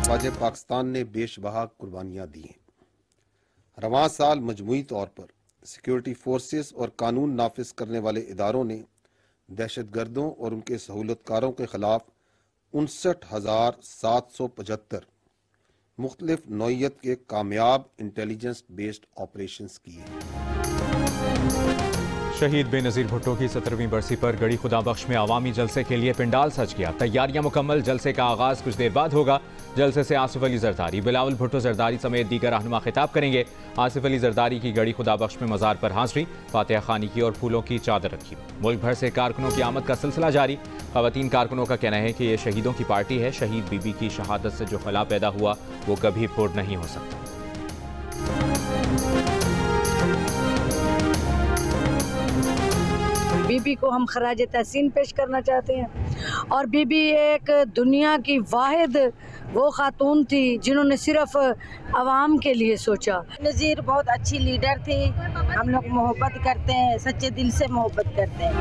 अफवाज पाकिस्तान ने बेशबहा कुर्बानियां दी हैं। रवां साल मजमूई तौर पर सिक्योरिटी फोर्सेस और कानून नाफिज करने वाले इदारों ने दहशतगर्दों और उनके सहूलतकारों के खिलाफ 59,775 मुख्तलिफ नौइयत के कामयाब इंटेलिजेंस बेस्ड ऑपरेशंस किए। शहीद बेनज़ीर भुट्टो की 17वीं बरसी पर गढ़ी खुदाबख्श में अवामी जलसे के लिए पिंडाल सज गया। तैयारियां मुकम्मल। जलसे का आगाज कुछ देर बाद होगा। जलसे से आसिफ अली जरदारी, बिलावल भुट्टो जरदारी समेत दीगर रहनुमा खिताब करेंगे। आसिफ अली जरदारी की गढ़ी खुदाबख्श में मज़ार पर हाजिरी, फातिहा खानी की और फूलों की चादर रखी। मुल्क भर से कारकुनों की आमद का सिलसिला जारी। ख़वातीन कारकुनों का कहना है कि ये शहीदों की पार्टी है। शहीद बीबी की शहादत से जो खला पैदा हुआ वो कभी पुर नहीं हो सकता। बीबी को हम खराज तहसीन पेश करना चाहते हैं। और बीबी एक दुनिया की वाहिद वो खातून थी जिन्होंने सिर्फ आवाम के लिए सोचा। नज़ीर बहुत अच्छी लीडर थी। हम लोग मोहब्बत करते हैं, सच्चे दिल से मोहब्बत करते हैं।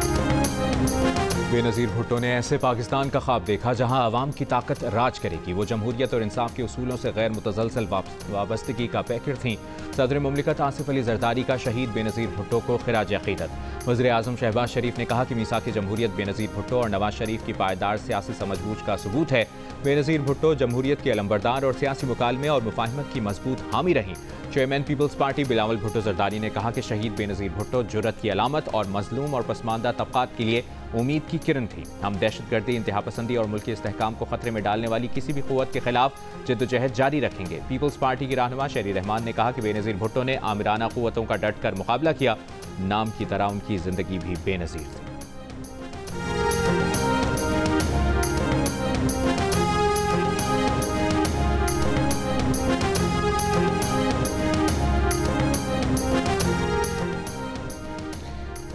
बेनज़ीर भुट्टो ने ऐसे पाकिस्तान का ख्वाब देखा जहां अवाम की ताकत राज करेगी। वो जमहूरियत और इंसाफ के उसूलों से गैर मुतसलसल वाबस्तगी का पैकर थीं। सदर मुमलिकत आसिफ अली जरदारी का शहीद बेनज़ीर भुट्टो को खिराज अक़ीदत। वज़ीर आज़म शहबाज शरीफ ने कहा कि मीसाक़ जमहूरियत बेनज़ीर भुट्टो और नवाज शरीफ की पायदार सियासी समझबूझ का सबूत है। बेनज़ीर भुट्टो जमहूरियत के अलमबरदार और सियासी मुकालमे और मुफाहिमत की मजबूत हामी रहीं। Chairman People's Party Bilawal Bhutto Zardari ने कहा कि शहीद बेनज़ीर भुट्टो जुर्रत की अलामत और मजलूम और पसमानदा तबक़ात के लिए उम्मीद की किरण थी। हम दहशतगर्दी, इंतहापसंदी और मुल्की इस्तेहकाम को खतरे में डालने वाली किसी भी क़ुव्वत के खिलाफ जद्दोजहद जारी रखेंगे। पीपल्स पार्टी की रहनुमा शेरी रहमान ने कहा कि बेनज़ीर भुट्टो ने आमिराना क़ुव्वतों का डट कर मुकाबला किया। नाम की तरह उनकी जिंदगी भी बेनज़ीर थी।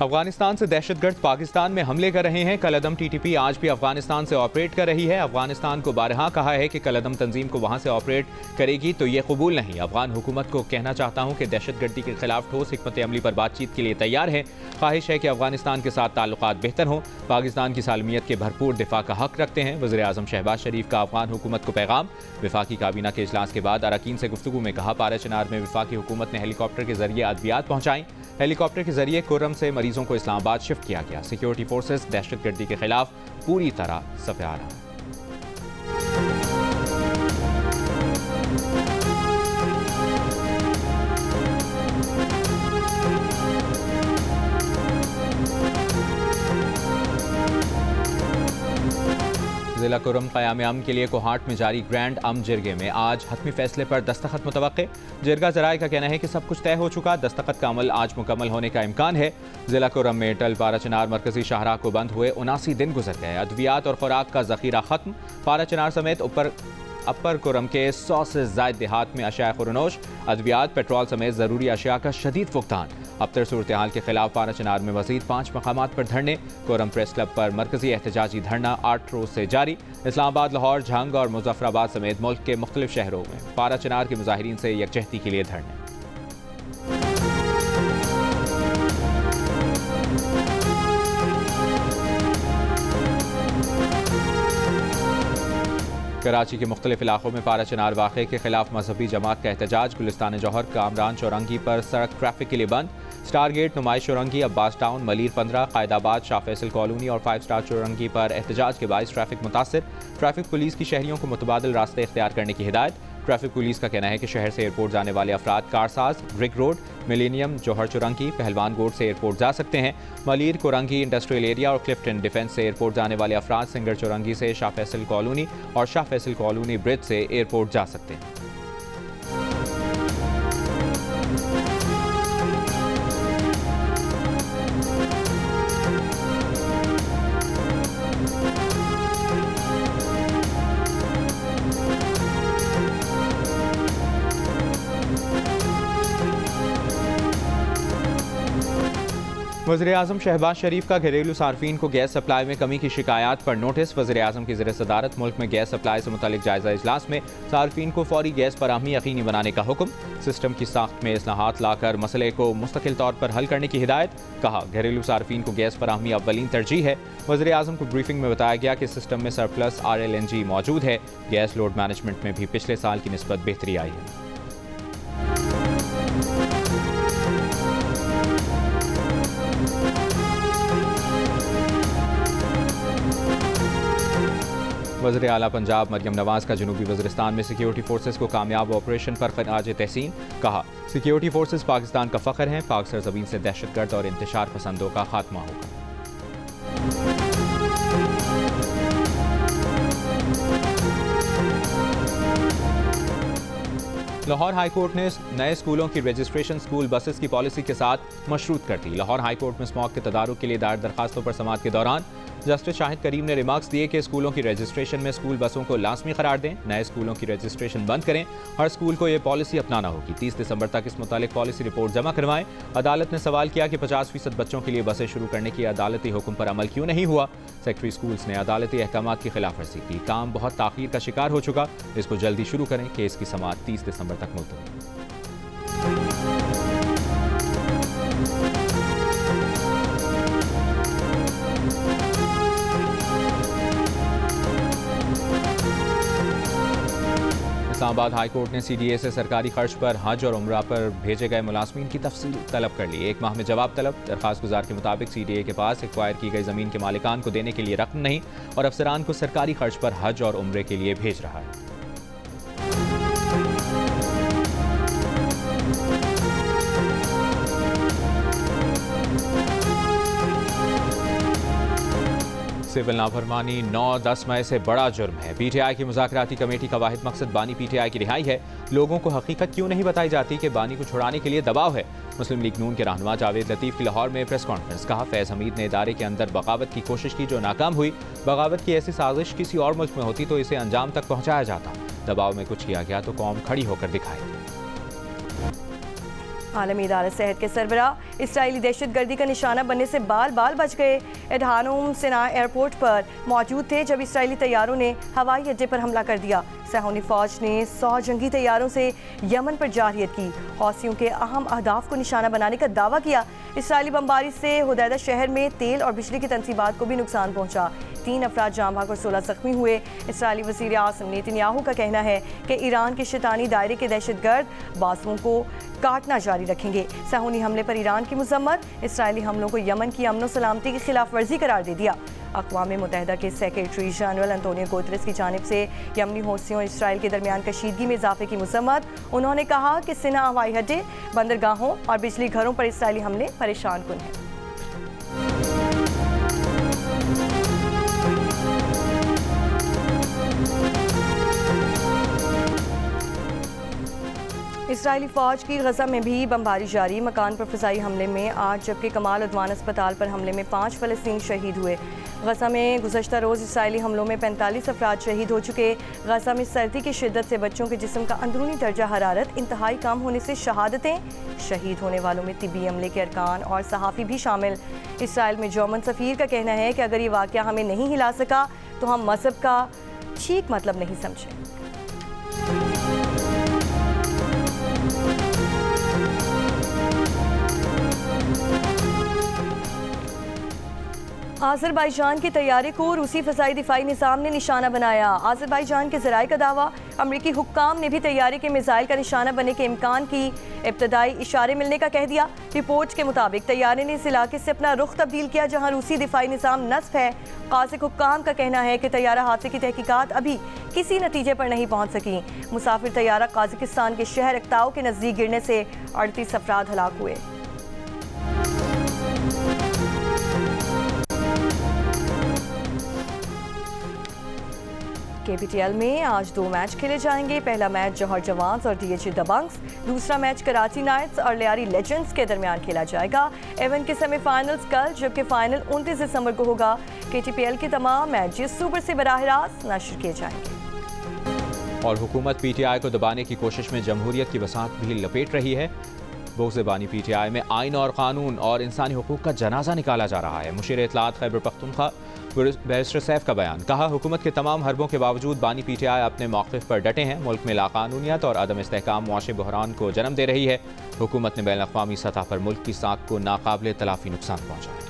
अफगानिस्तान से दहशतगर्द पाकिस्तान में हमले कर रहे हैं। कलअदम टीटीपी आज भी अफगानिस्तान से ऑपरेट कर रही है। अफगानिस्तान को बारहा कहा है कि कलअदम तंजीम को वहां से ऑपरेट करेगी तो ये कबूल नहीं। अफगान हुकूमत को कहना चाहता हूं कि दहशतगर्दी के खिलाफ ठोस हिकमत अमली पर बातचीत के लिए तैयार है। ख्वाहिश है कि अफगानिस्तान के साथ ताल्लुकात बेहतर हों। पाकिस्तान की सालमियत के भरपूर दिफा का हक रखते हैं। वज़ीर आज़म शहबाज शरीफ का अफगान हुकूमत को पैगाम। वफाकी काबीना के इजलास के बाद अरकान से गुफ्तगू में कहा, पारा चनार में वफाकी हुकूमत ने हेलीकॉप्टर के जरिए अद्वियात पहुंचाई। हेलीकॉप्टर के जरिए कुर्रम से मरीजों को इस्लामाबाद शिफ्ट किया गया। सिक्योरिटी फोर्सेस दहशतगर्दी के खिलाफ पूरी तरह सफ़े आ रहा है। जिला कुर्रम क़याम अमन के लिए कोहाट में जारी ग्रैंड अमन जिरगे में आज हतमी फैसले पर दस्तखत मुतवक्के। जिरगा ज़राए का कहना है कि सब कुछ तय हो चुका। दस्तखत का अमल आज मुकम्मल होने का इम्कान है। जिला कुर्रम में टल पारा चनार मरकजी शाहराह को बंद हुए 79 दिन गुजर गए। अद्वियात और खुराक का जखीरा खत्म। पारा चनार समेत अपर कुर्रम के 100 से ज़ायद देहात में अशिया खुरनोश, अद्वियात, पेट्रोल समेत ज़रूरी अशिया का शदीद फुकदान। अबतर सूरत हाल के खिलाफ पारा चनार में मजीद 5 मकामात पर धरने। कुर्रम प्रेस क्लब पर मरकजी एहतजाजी धरना 8 रोज से जारी। इस्लामाबाद, लाहौर, झंग और मुजफ्फराबाद समेत मुल्क के मुख्तलिफ शहरों में पारा चनार के मुजाहिरीन से यकजहती के लिए धरने। कराची के मुख्तलिफ इलाकों में पारा चनार वाक़े के खिलाफ मजहबी जमात का एहतजाज। गुलिस्तान जौहर, कामरान चौरंगी पर सड़क ट्रैफिक के लिए बंद। स्टार गेट, नुमाइश चौरंगी, अब्बास टाउन, मलिर 15, कायदाबाद, शाह फैसल कॉलोनी और 5 स्टार चौरंगी पर एहतजाज के बायस ट्रैफिक मुतासिर। ट्रैफिक पुलिस की शहरियों को मुतबादिल रास्ते इख्तियार करने की हिदायत। ट्रैफिक पुलिस का कहना है कि शहर से एयरपोर्ट जाने वाले अफराद कारसाज, रिग रोड, मिलेनियम, जौहर चौरंगी, पहलवान गोड से एयरपोर्ट जा सकते हैं। मलिर, कोरंगी इंडस्ट्रियल एरिया और क्लिफ्टन डिफेंस से एयरपोर्ट जाने वाले अफराद सिंगर चौरंगी से शाह फैसल कॉलोनी और शाह फैसल कॉलोनी ब्रिज से एयरपोर्ट जा सकते हैं। वज़ीर-ए-आज़म शहबाज शरीफ का घरेलू सार्फिन को गैस सप्लाई में कमी की शिकायत पर नोटिस। वज़ीर-ए-आज़म की ज़ेर सदारत मुल्क में गैस सप्लाई से मुतालिक जायजा इजलास में सार्फिन को फौरी गैस फराहमी यकीनी बनाने का हुक्म। सिस्टम की साख्त में इस्लाहात लाकर मसले को मुस्तकिल तौर पर हल करने की हिदायत। कहा, घरेलू सार्फिन को गैस फराहमी अव्वलीन तरजीह है। वज़ीर-ए-आज़म को ब्रीफिंग में बताया गया कि सिस्टम में सरप्लस RLNG मौजूद है। गैस लोड मैनेजमेंट में भी पिछले साल की निस्बत बेहतरी आई है। वज़ीर आला पंजाब मरियम नवाज का जनूबी वज़ीरिस्तान में सिक्योरिटी फोर्सेस को कामयाब ऑपरेशन पर खराज तहसीन। कहा, सिक्योरिटी फोर्सेस पाकिस्तान का फ़ख्र हैं। पाक सरज़मीन से दहशतगर्द और इंतशार पसंदों का खात्मा होगा। लाहौर हाईकोर्ट ने नए स्कूलों की रजिस्ट्रेशन स्कूल बसेस की पॉलिसी के साथ मशरूत कर दी। लाहौर हाईकोर्ट में स्मॉग के तदारुक के लिए दायर दरखास्तों पर समाअत के दौरान जस्टिस शाहिद करीम ने रिमार्क्स दिए कि स्कूलों की रजिस्ट्रेशन में स्कूल बसों को लाजमी करार दें, नए स्कूलों की रजिस्ट्रेशन बंद करें। हर स्कूल को यह पॉलिसी अपनाना होगी। 30 दिसंबर तक इस मुतालिक पॉलिसी रिपोर्ट जमा करवाएं। अदालत ने सवाल किया कि 50% बच्चों के लिए बसें शुरू करने की अदालती हुक्म पर अमल क्यों नहीं हुआ। सेक्रेटरी स्कूल्स ने अदालती अहकामात की खिलाफवर्जी की। काम बहुत ताखीर का शिकार हो चुका, इसको जल्दी शुरू करें। केस की समाअत 30 दिसंबर तक मुलतवी। इस्लामाबाद हाईकोर्ट ने CDA से सरकारी खर्च पर हज और उम्रा पर भेजे गए मुलाजमीन की तफसील तलब कर ली। 1 माह में जवाब तलब। दरखास्त गुजार के मुताबिक CDA के पास एक्वायर की गई ज़मीन के मालिकान को देने के लिए रकम नहीं और अफसरान को सरकारी खर्च पर हज और उम्रे के लिए भेज रहा है। सिविल नाफरमानी 9-10 मई से बड़ा जुर्म है। PTI की मुज़ाकराती कमेटी का वाहिद मकसद बानी PTI की रिहाई है। लोगों को हकीकत क्यों नहीं बताई जाती कि बानी को छुड़ाने के लिए दबाव है। मुस्लिम लीग नून के रहनुमा जावेद लतीफ़ की लाहौर में प्रेस कॉन्फ्रेंस। कहा, फैज़ हमीद ने इदारे के अंदर बगावत की कोशिश की जो नाकाम हुई। बगावत की ऐसी साजिश किसी और मुल्क में होती तो इसे अंजाम तक पहुँचाया जाता। दबाव में कुछ किया गया तो कौम खड़ी होकर दिखाएगी। आलमी इदारा सेहत के सरबराह इसराइली दहशतगर्दी का निशाना बनने से बाल बाल बच गए। एडहानोम सिना एयरपोर्ट पर मौजूद थे जब इसराइली तैयारों ने हवाई अड्डे पर हमला कर दिया। सहायूनी फौज ने 100 जंगी तैयारों से यमन पर जारहियत की। हौसियों के अहम अहदाफ को निशाना बनाने का दावा किया। इसराइली बमबारी से हुदैदा शहर में तेल और बिजली की तनसीबात को भी नुकसान पहुंचा। 3 अफराद जाँ भाग और 16 जख्मी हुए। इसराइली वज़ीर आज़म नेतन्याहू का कहना है कि ईरान के शैतानी दायरे के दहशतगर्द बाजुओं को काटना जारी रखेंगे। सहूनी हमले पर ईरान की मुज़म्मत। इसराइली हमलों को यमन की अमन सलामती की खिलाफ वर्जी करार दे दिया। अक़वाम मुत्तहिदा के सेक्रेटरी जनरल अंतोनियो गुतेरेस की जानिब से यमनी हौसियों और इसराइल के दरमियान कशीदगी में इजाफे की मुज़म्मत। उन्होंने कहा कि सिना हवाई अड्डे, बंदरगाहों और बिजली घरों पर इसराइली हमले परेशान कुन हैं। इसराइली फ़ौज की गज़ा में भी बमबारी जारी। मकान पर फ़िज़ाई हमले में 8 जबकि कमाल उद्वान अस्पताल पर हमले में 5 फ़लस्तीनी शहीद हुए। गज़ा में गुज़श्ता रोज़ इसराइली हमलों में 45 अफराद शहीद हो चुके। गज़ा में सर्दी की शिद्दत से बच्चों के जिस्म का अंदरूनी दर्जा हरारत इंतहाई कम होने से शहादतें। शहीद होने वालों में तिब्बी अमले के अरकान और सहाफ़ी भी शामिल। इसराइल में जर्मन सफ़ीर का कहना है कि अगर ये वाक़या हमें नहीं हिला सका तो हम मज़हब का ठीक मतलब नहीं समझे। आज़रबाईजान की तैयारी को रूसी फ़ज़ाई दिफाई निज़ाम ने निशाना बनाया। आज़रबाईजान के ज़राए का दावा, अमरीकी हुक्काम ने भी तैयारी के मिसाइल का निशाना बनने के इम्कान की इब्तदाई इशारे मिलने का कह दिया। रिपोर्ट के मुताबिक तैयारी ने इस इलाके से अपना रुख तब्दील किया जहाँ रूसी दिफाई निज़ाम नस्फ है। काज़िक हुक्काम का कहना है कि तैयारा हादसे की तहकीकात अभी किसी नतीजे पर नहीं पहुँच सकी। मुसाफिर तैयारा काज़िकिस्तान के शहर अक्ताओ के नज़दीक गिरने से 38 अफराद हलाक हुए। KPTL में आज 2 मैच खेले जाएंगे। पहला मैच जौहर जवान्स और DHA दबंग्स, दूसरा मैच कराची नाइट्स और लियारी लेजेंड्स के दरमियान खेला जाएगा। एवन के सेमीफाइनल्स कल जबकि फाइनल 29 दिसंबर को होगा। KTPL के तमाम मैचेस सुपर से बराह रास्त नशर किए जाएंगे। और हुकूमत PTI को दबाने की कोशिश में जमहूरियत की वसात भी लपेट रही है। बोग़ बानी PTI में आइन और कानून और इंसानी हुकूक का जनाजा निकाला जा रहा है। मुशीर इत्तलात खैबर पख्तूनख्वा बैरिस्टर सैफ का बयान। कहा, हुकूमत के तमाम हरबों के बावजूद बानी PTI अपने मौक़िफ़ पर डटे हैं। मुल्क में लाक़ानूनियत और अदम इस्तेहकाम मुआशी बहरान को जन्म दे रही है। हुकूमत ने बैनुल अक़वामी सतह पर मुल्क की साख को नाकाबिले तलाफ़ी नुकसान पहुँचाया।